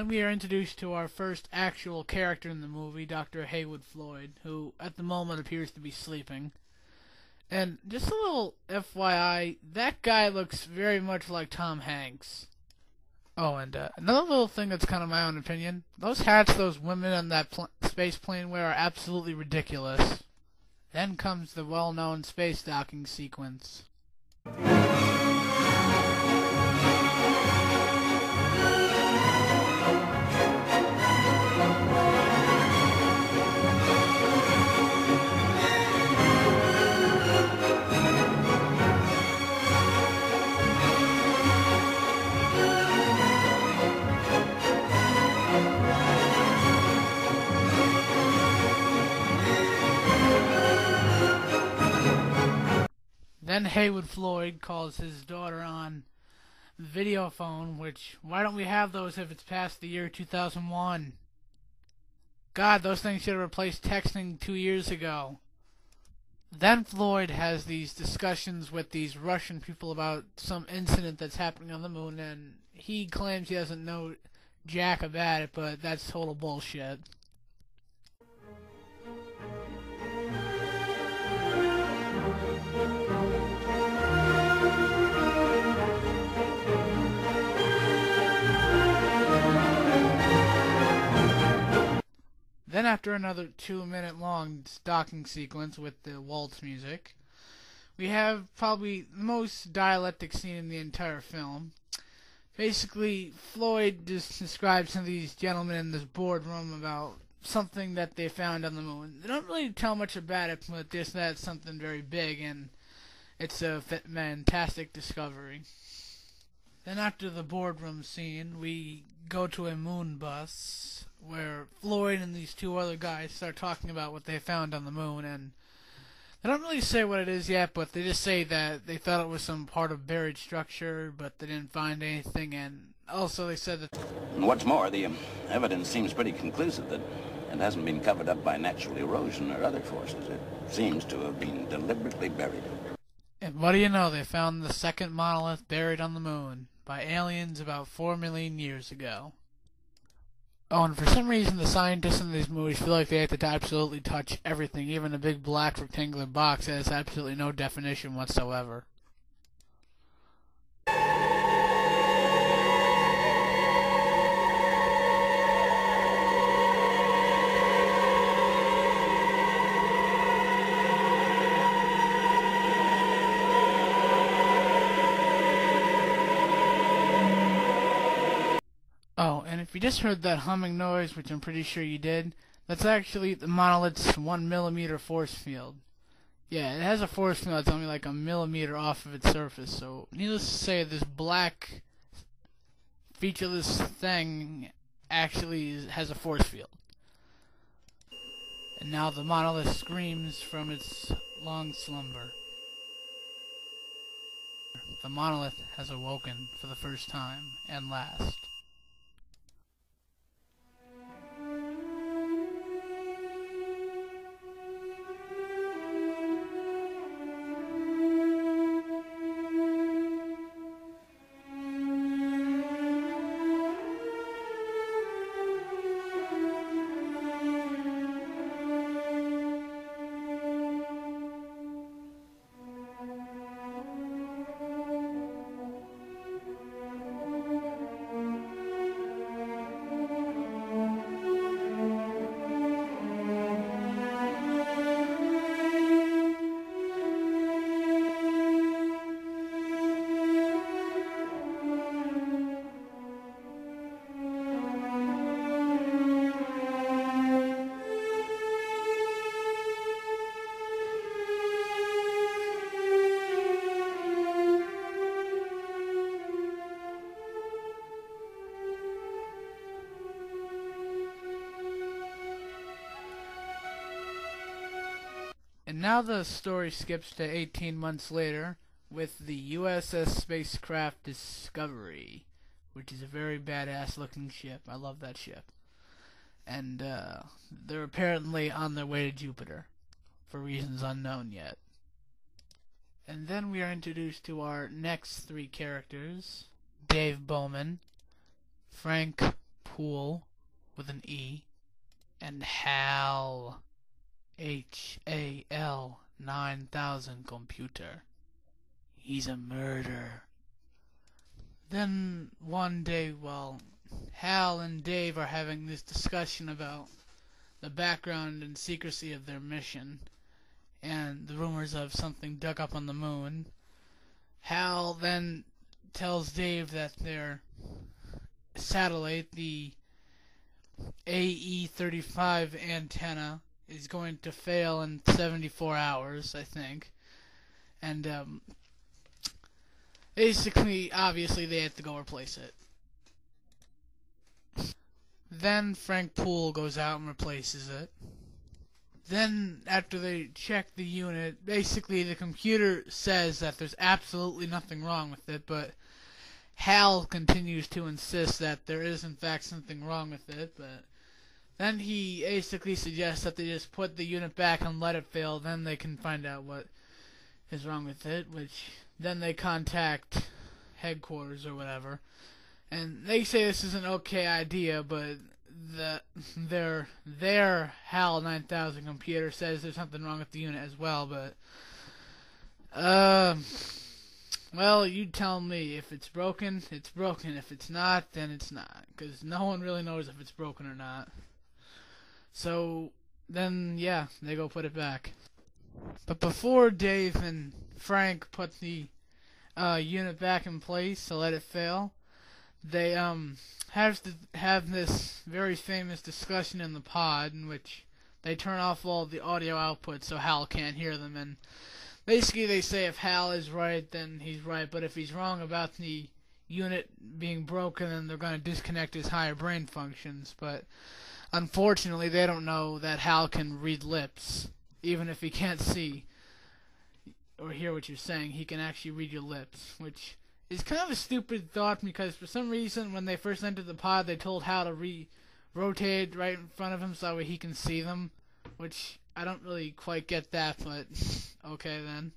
Then we are introduced to our first actual character in the movie, Dr. Haywood Floyd, who at the moment appears to be sleeping. And just a little FYI, that guy looks very much like Tom Hanks. Oh, and another little thing that's kind of my own opinion. Those hats those women on that space plane wear are absolutely ridiculous. Then comes the well-known space docking sequence. Then Haywood Floyd calls his daughter on video phone, which, why don't we have those if it's past the year 2001? God, those things should have replaced texting 2 years ago. Then Floyd has these discussions with these Russian people about some incident that's happening on the moon, and he claims he doesn't know jack about it, but that's total bullshit. Then after another 2-minute long docking sequence with the waltz music, we have probably the most dialectic scene in the entire film. Basically, Floyd just describes some of these gentlemen in this boardroom about something that they found on the moon. They don't really tell much about it, but that's something very big, and it's a fantastic discovery. Then after the boardroom scene, we go to a moon bus, where Floyd and these two other guys start talking about what they found on the moon, and they don't really say what it is yet, but they just say that they thought it was some part of buried structure, but they didn't find anything, and also they said that... And what's more, the evidence seems pretty conclusive that it hasn't been covered up by natural erosion or other forces. It seems to have been deliberately buried. And what do you know, they found the second monolith buried on the moon by aliens about 4 million years ago. Oh, and for some reason the scientists in these movies feel like they have to absolutely touch everything, even a big black rectangular box that has absolutely no definition whatsoever. Oh, and if you just heard that humming noise, which I'm pretty sure you did, that's actually the monolith's 1 millimeter force field. Yeah, it has a force field that's only like a millimeter off of its surface, so needless to say, this black, featureless thing actually has a force field. And now the monolith screams from its long slumber. The monolith has awoken for the first time and last. And now the story skips to 18 months later with the USS spacecraft Discovery, which is a very badass looking ship. I love that ship. And they're apparently on their way to Jupiter for reasons unknown yet. And then we are introduced to our next three characters: Dave Bowman, Frank Pool with an E, and HAL, HAL 9000 computer. He's a murderer. Then one day, Hal and Dave are having this discussion about the background and secrecy of their mission and the rumors of something dug up on the moon. Hal then tells Dave that their satellite, the AE-35 antenna, is going to fail in 74 hours, I think. And basically, obviously, they have to go replace it. Then Frank Poole goes out and replaces it. Then, after they check the unit, basically the computer says that there's absolutely nothing wrong with it, but Hal continues to insist that there is in fact something wrong with it, but then he basically suggests that they just put the unit back and let it fail, then they can find out what is wrong with it, which then they contact headquarters or whatever, and they say this is an okay idea, but their HAL 9000 computer says there's something wrong with the unit as well, but well, you tell me. If it's broken, it's broken. If it's not, then it's not, because no one really knows if it's broken or not. So then, yeah, they go put it back. But before Dave and Frank put the unit back in place to let it fail, they have this very famous discussion in the pod in which they turn off all the audio output so Hal can't hear them, and basically they say if Hal is right, then he's right, but if he's wrong about the unit being broken, then they're going to disconnect his higher brain functions. But unfortunately, they don't know that Hal can read lips. Even if he can't see or hear what you're saying, he can actually read your lips, which is kind of a stupid thought, because for some reason when they first entered the pod, they told Hal to rotate right in front of him so that way he can see them, which I don't really quite get that, but okay then.